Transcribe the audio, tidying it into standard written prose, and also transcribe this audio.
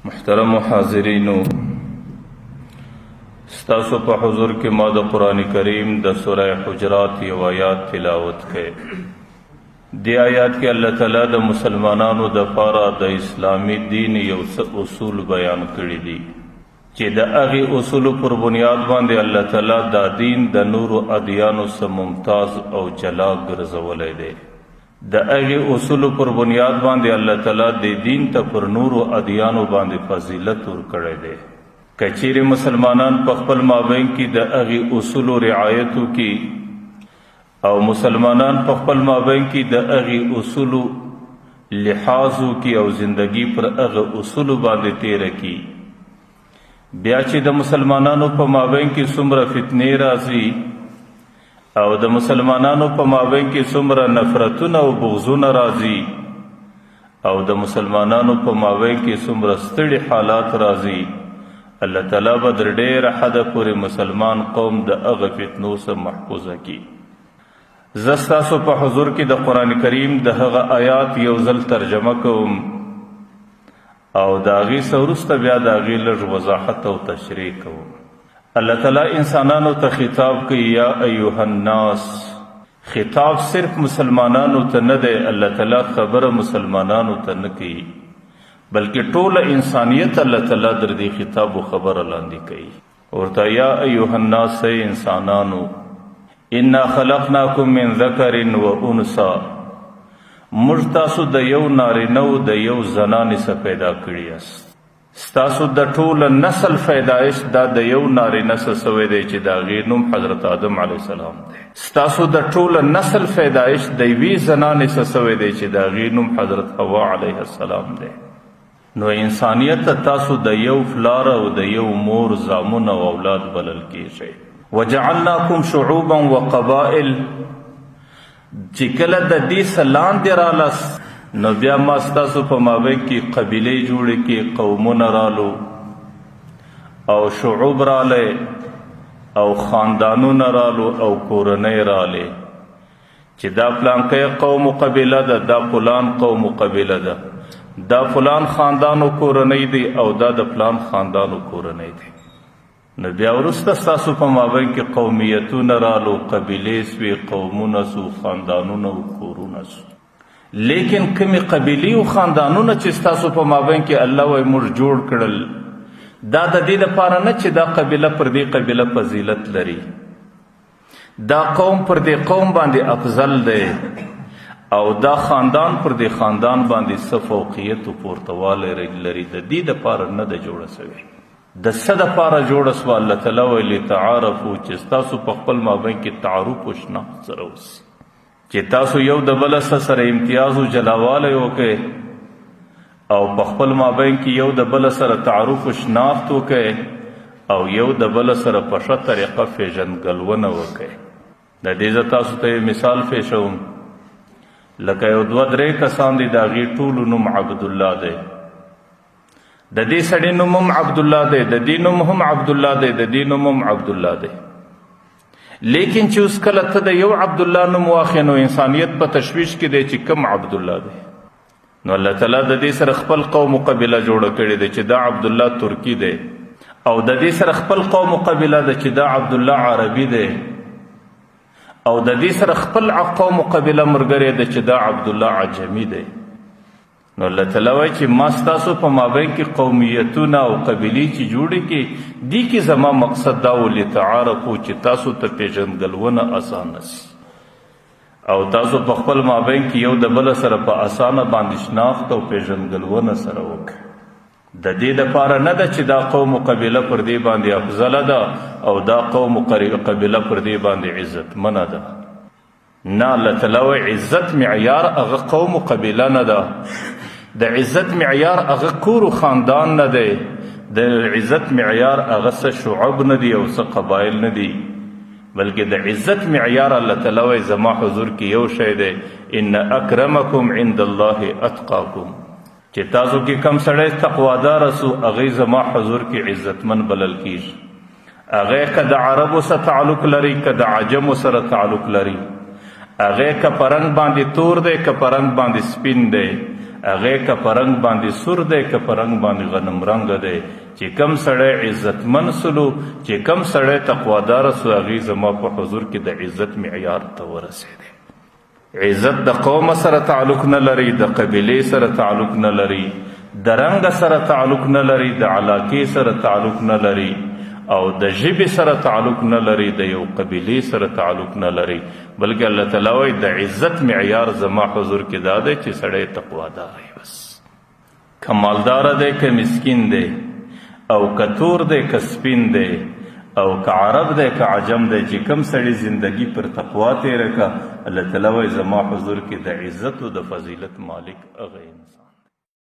محترم حاضرینو، ستاسو په حضور کې ما د قرآن کریم د سوره حجرات یو آیات تلاوت کړي. دی آیات کې الله تعالی د مسلمانانو د پاره د اسلامی دین یو اصول بیان کړي دي چې د هغې اصولو پر بنیاد باندې الله تعالی دا دین د نورو ادیانو څخه ممتاز او جلا ګرځولی دی. د هغې اصولو پر بنیاد باندې الله تعالی د دین ته پر نورو ادیانو باندې فضیلت ورکړی دی. که چیرې مسلمانان په خپل مابین کې د هغې اصولو رعایت وکړي او مسلمانان په خپل مابین کې د هغې اصولو لحاظ وکړي او زندگی پر هغه اصولو باندې تیره کړي، بیا چې د مسلمانانو په مابین کې څومره فتنې راځي او د مسلمانانو په مابین کې څومره نفرتونه او بغضونه راځي او د مسلمانانو په مابین کې څومره ستړي حالات راځي، الله تعالی به در ډېره حده پورې مسلمان قوم د هغه فتنو څخه محفوظه کړي. زه ستاسو په حضور کې د قرآن کریم د هغه آیات یو ځل ترجمه کوم او د هغې څخه وروسته بیا د هغې لږ وضاحت او تشریح کوم. الله تعالی انسانانو ته خطاب کوي، یا ایها الناس. خطاب صرف مسلمانانو ته نه دی، الله تعالی خبره مسلمانانو ته نه کوي بلکې ټوله انسانیت الله تعالی در دې خطاب و خبره لاندې کوي. ورته یا ایها الناس، ای انسانانو، انا خلقناکم من ذکر و انثی، موږ تاسو د یو نارینه او د یو زنانې څخه پیدا کړي یاست. ستاسو د ټوله نسل پیدایش دا د یو نارینه څخه سوی دی چې د هغې نوم حضرت آدم علیه السلام دی. ستاسو د ټوله نسل پیدایش د یوې زنانې څخه سوی دی چې د هغې نوم حضرت حوا علیه السلام دی. نو انسانیت تاسو د یو پلار او د یو مور زامن او اولاد بلل کیږئ. وجعلناکم شعوبا وقبائل، چې کله د دې څخه لاندې رالاست نو بیا ما ستاسو په مابین کې قبیلې جوړې کړې، قومونه رالو او شعوب رالی او خاندانونه رالو او کورنۍ رالی چې دا پلانکی قوم و قبیله ده، دا فلان قوم و قبیله ده، دا فلان خاندانو کورنۍ دی او دا د فلان خاندانو کورنۍ دی. نو بیا وروسته ستاسو په مابین کې قومیتونه رالو، قبیلې سوې، قومونه سو، خاندانونه او کورونه سو. لیکن کمی قبیلې او خاندانونه چې ستاسو په مابین کې الله وایي موږ جوړ کړل، دا د دې لپاره نه چې دا قبیله پر دې قبیله فضیلت لري، دا قوم پر دې قوم باندې افضل دی او دا خاندان پر دې خاندان باندې څه فوقیت او پورتوالی لري. د دې دپاره نه ده جوړه سوې، د څه دپاره جوړه سوه؟ الله تعالی وایي لتعارفو، چې ستاسو په خپل مابین کې تعارف و شناخت سره اوسي، چې تاسو یو د بله سره امتیاز و جلاوالی وکړئ او په خپل مابین کې یو د بله سره تعارف و شناخت وکړئ او یو د بله سره په ښه طریقه پیژندګلونه وکړئ. د دې زه تاسو ته یو مثال پیښوم. لکه یو دوه درې کسان دي، د هغې ټولو نوم عبدالله دی، د دې سړي نوم هم عبدالله دی، د دې نوم هم عبدالله دی، د دې نوم هم عبدالله دی. لیکن چې اوس کله ته د یو عبدالله نوم واخلې نو انسانیت په تشویش کې دی چې کوم عبدالله دی. نو الله تعالی د دې سره خپل قوم و قبیله جوړه کړې ده چې دا عبدالله ترکی دی، او د دې سره خپل قوم و قبیله ده چې دا عبدالله عربي دی، او د دې سره خپل قوم و قبیله ملګری ده چې دا عبدالله عجمي دی. نو الله تعالی وایي چې ما ستاسو په مابین کې قومیتونه او قبیلې چې جوړې کړي، دې کې زما مقصد دا و لتعارفو، چې تاسو ته پیژندګلونه اسانه سي او تاسو په خپل مابین کې یو د بله سره په اسانه باندې شناخت او پیژندګلونه سره وکړئ. د دې دپاره نه ده چې دا قوم و قبیله پر دې باندې افضله ده او دا قوم و قبیله پر دې باندې عزتمنه ده. نه، الله تعالی وایي عزت معیار هغه قوم و قبیله نه ده، د عزت معیار هغه کور و خاندان نه دی، د عزت معیار هغه څه شعب نه دي او څه قبایل نه دي، بلکې د عزت معیار الله تعالی وایي زما حضور کې یو شی دی، ان اکرمکم عند الله اتقاکم، چې تاسو کې کم سړی تقوادار سو هغې زما حضور کې عزتمن بلل کیږي. هغې که د عربو سره تعلق لري، که د عجمو سره تعلق لري، هغې که په رنګ باندې تور دی، که په رنګ باندې سپین دی، هغې که په رنګ باندې سور دی که په رنګ باندې غنم رنګ دی چې کم سړی عزتمن سلو چې کم سړی تقوادار سو هغې زما په حضور کې د عزت معیار ته ورسېدی. عزت د قوم سره تعلق نه لري، د قبیلې سره تعلق نه لري، د رنګ سره تعلق نه لري، د علاقې سره تعلق نه لري او د ژبې سره تعلق نه لري، د یو قبیلې سره تعلق نه لري، بلکې الله تعالی وایي د عزت معیار زما حضور کې دا دی چې سړی تقوادار وي. بس که مالدار دی که مسکین دی او که تور دی که سپین دی او که عرب دی که عجم دی، چې کم سړی زندگی پر تقوا تیره که الله تعالی وایي زما حضور کې د عزت و د فضیلت مالک هغه انسان